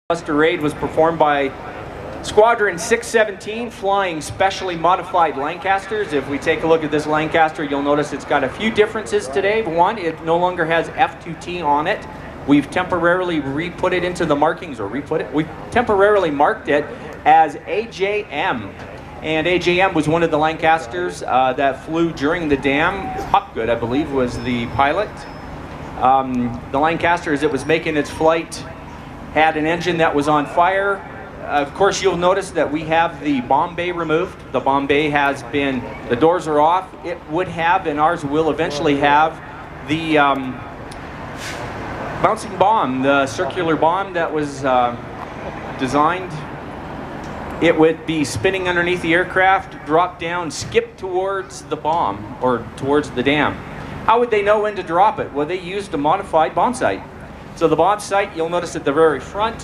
Lancaster raid was performed by Squadron 617 flying specially modified Lancasters. If we take a look at this Lancaster, you'll notice it's got a few differences today. One, it no longer has F2T on it. We've temporarily re-put it into the markings, or we've temporarily marked it as AJM. And AJM was one of the Lancasters that flew during the dam. Hopgood, I believe, was the pilot. The Lancaster, as it was making its flight, had an engine that was on fire. Of course, you'll notice that we have the bomb bay removed. The bomb bay has been, the doors are off. It would have, and ours will eventually have, the bouncing bomb, the circular bomb that was designed. It would be spinning underneath the aircraft, drop down, skip towards the bomb, or towards the dam. How would they know when to drop it? Well, they used a modified bomb sight. So the bomb sight, you'll notice at the very front,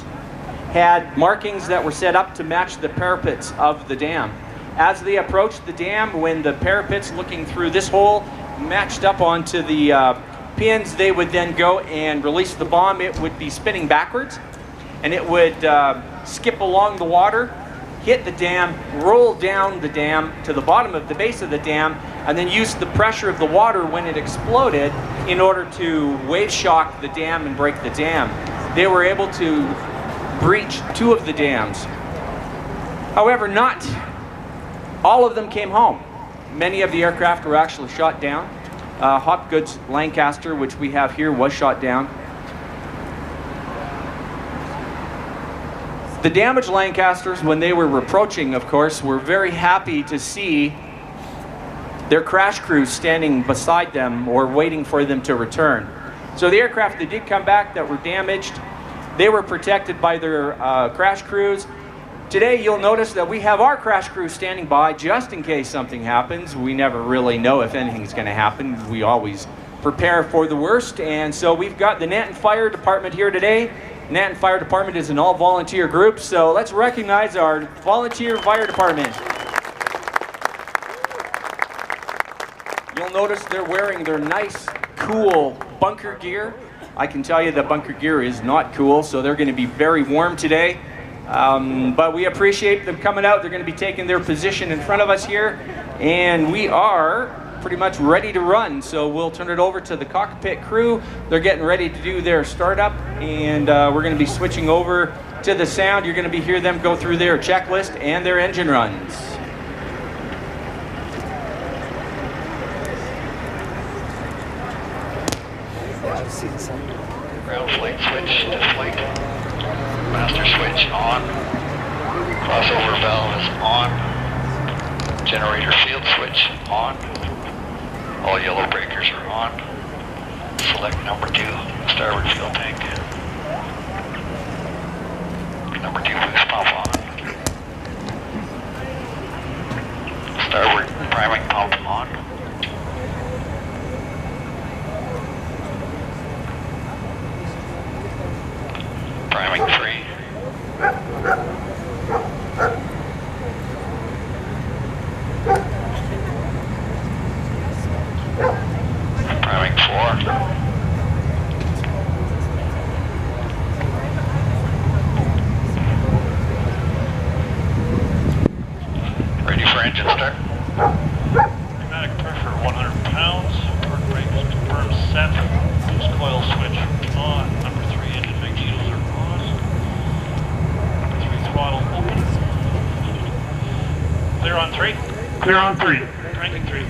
had markings that were set up to match the parapets of the dam. As they approached the dam, when the parapets looking through this hole matched up onto the pins, they would then go and release the bomb. It would be spinning backwards, and it would skip along the water, hit the dam, roll down the dam to the bottom of the base of the dam, and then use the pressure of the water when it exploded in order to wave shock the dam and break the dam. They were able to breach 2 of the dams. However, not all of them came home. Many of the aircraft were actually shot down. Hopgood's Lancaster, which we have here, was shot down. The damaged Lancasters, when they were approaching, of course, were very happy to see their crash crews standing beside them or waiting for them to return. So the aircraft that did come back that were damaged, they were protected by their crash crews. Today you'll notice that we have our crash crew standing by just in case something happens. We never really know if anything's going to happen. We always prepare for the worst. And so we've got the Nanton Fire Department here today. Nanton Fire Department is an all-volunteer group, so let's recognize our volunteer fire department. You'll notice they're wearing their nice, cool bunker gear. I can tell you that bunker gear is not cool, so they're going to be very warm today. But we appreciate them coming out. They're going to be taking their position in front of us here, and we are pretty much ready to run. So we'll turn it over to the cockpit crew. They're getting ready to do their startup, and we're going to be switching over to the sound. You're going to hear them go through their checklist and their engine runs. Ground flight switch to flight. Master switch on. Crossover valve is on. Generator field switch on. All yellow breakers are on. Select number 2, starboard fuel tank. Number 2 boost pump on. Starboard priming pump on. Priming free. Priming 4. Ready for engine start. Pneumatic pressure 100 pounds. Torque brakes confirmed set. Boost coil switch on. Number 3 engine big needles are on. Number 3 throttle open. Clear on 3. Clear on 3. Cranking 3.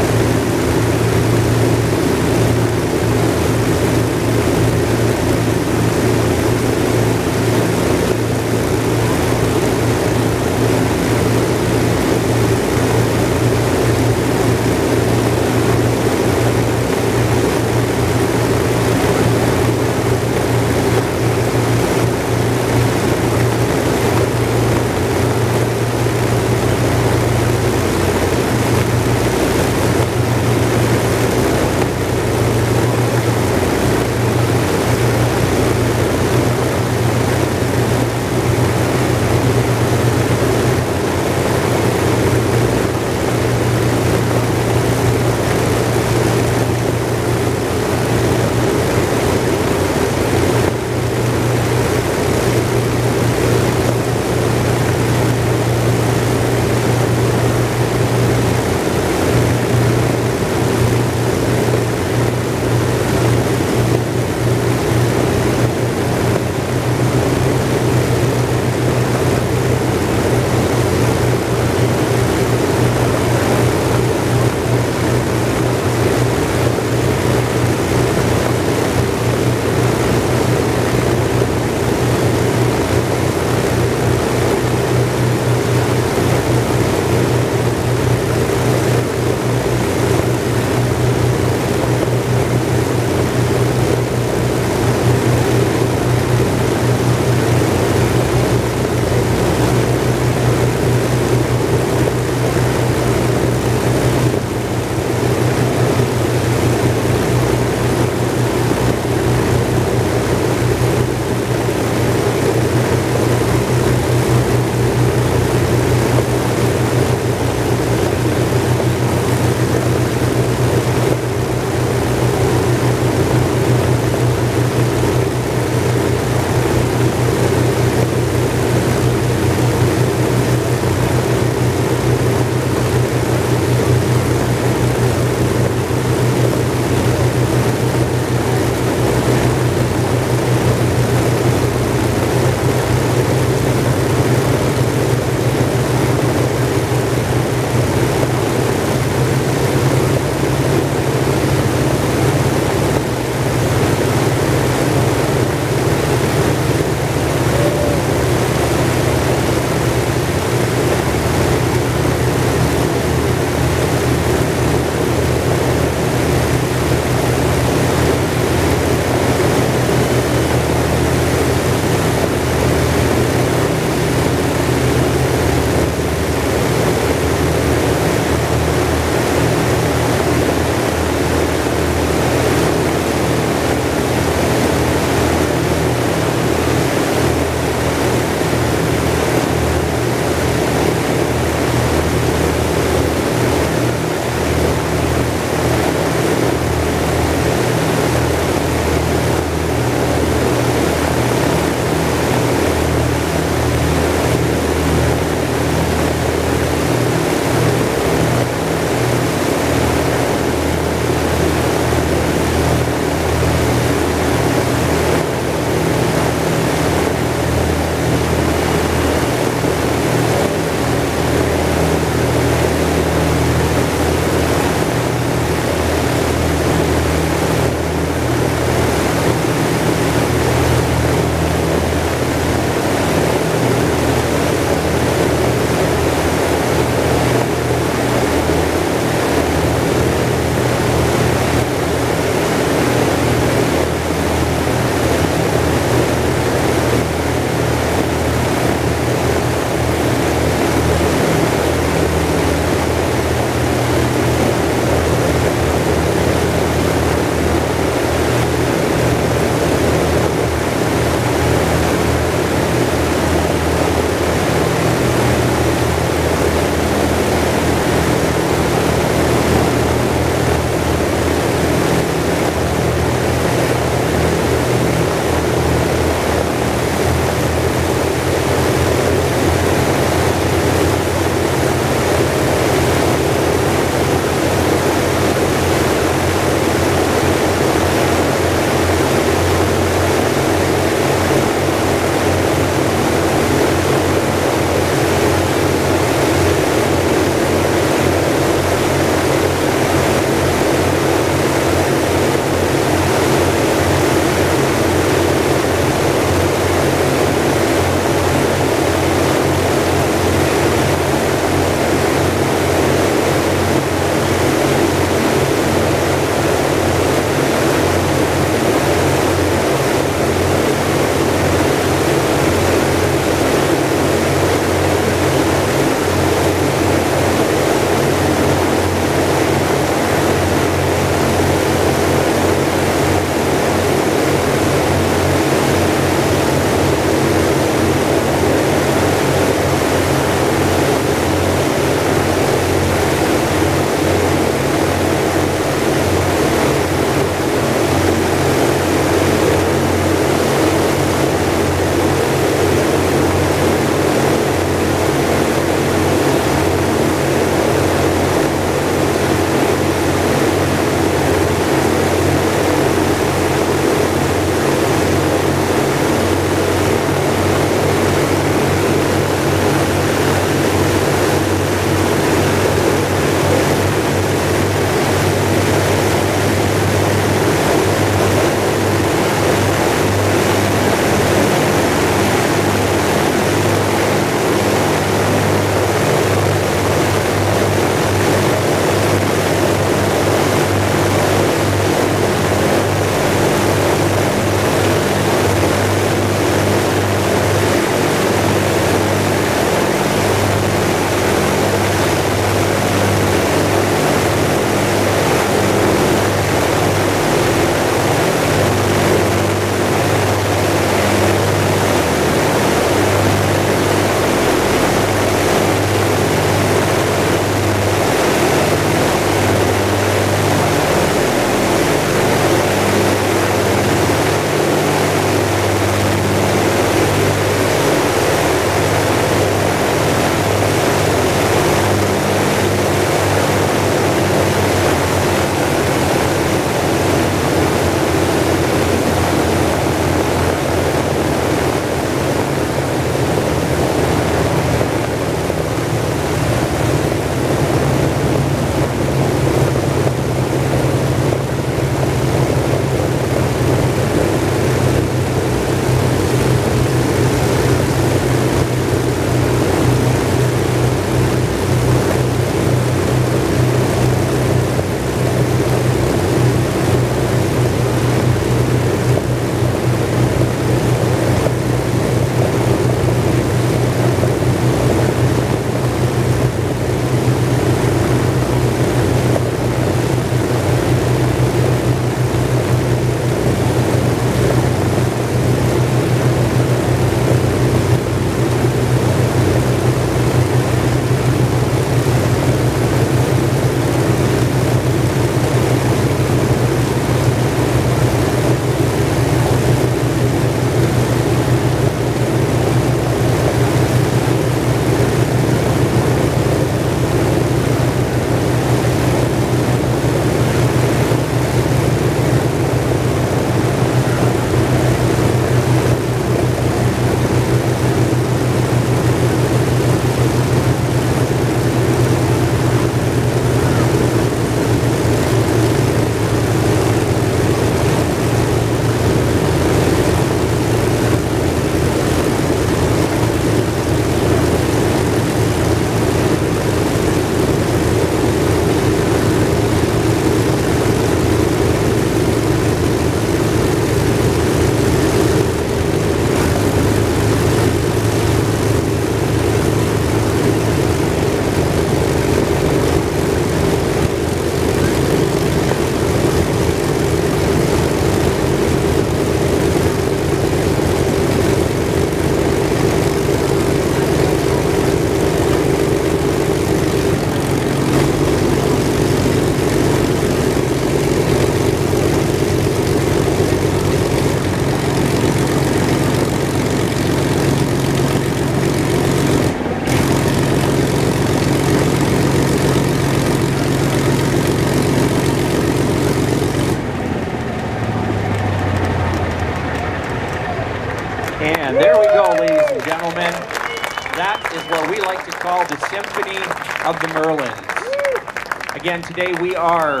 that is what we like to call the Symphony of the Merlins. Again, today we are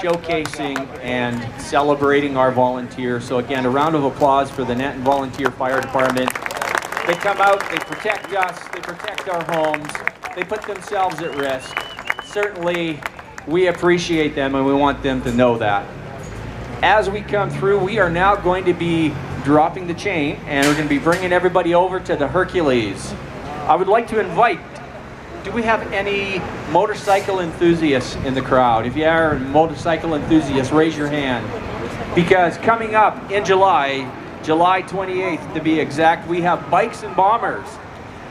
showcasing and celebrating our volunteers. So again, a round of applause for the Netton Volunteer Fire Department. They come out, they protect us, they protect our homes, they put themselves at risk. Certainly, we appreciate them and we want them to know that. As we come through, we are now going to be dropping the chain and we're going to be bringing everybody over to the Hercules. I would like to invite, do we have any motorcycle enthusiasts in the crowd? If you are a motorcycle enthusiast, raise your hand. Because coming up in July 28th to be exact, we have Bikes and Bombers.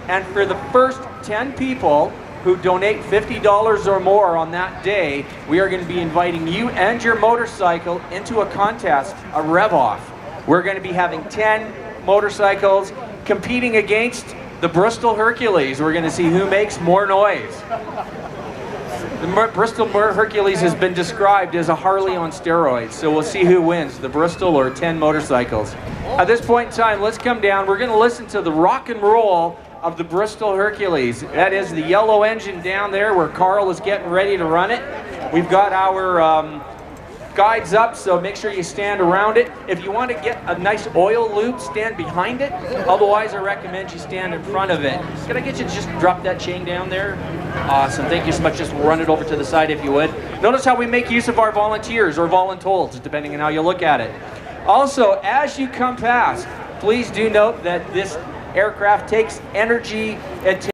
And for the first 10 people who donate $50 or more on that day, we are going to be inviting you and your motorcycle into a contest, a rev-off. We're going to be having 10 motorcycles competing against the Bristol Hercules. We're going to see who makes more noise. The Bristol Hercules has been described as a Harley on steroids, so we'll see who wins, the Bristol or 10 motorcycles. At this point in time, let's come down. We're going to listen to the rock and roll of the Bristol Hercules. That is the yellow engine down there where Carl is getting ready to run it. We've got our guides up, so make sure you stand around it. If you want to get a nice oil loop, stand behind it. Otherwise, I recommend you stand in front of it. Can I get you to just drop that chain down there? Awesome, thank you so much. Just run it over to the side if you would. Notice how we make use of our volunteers or voluntold, depending on how you look at it. Also, as you come past, please do note that this aircraft takes energy and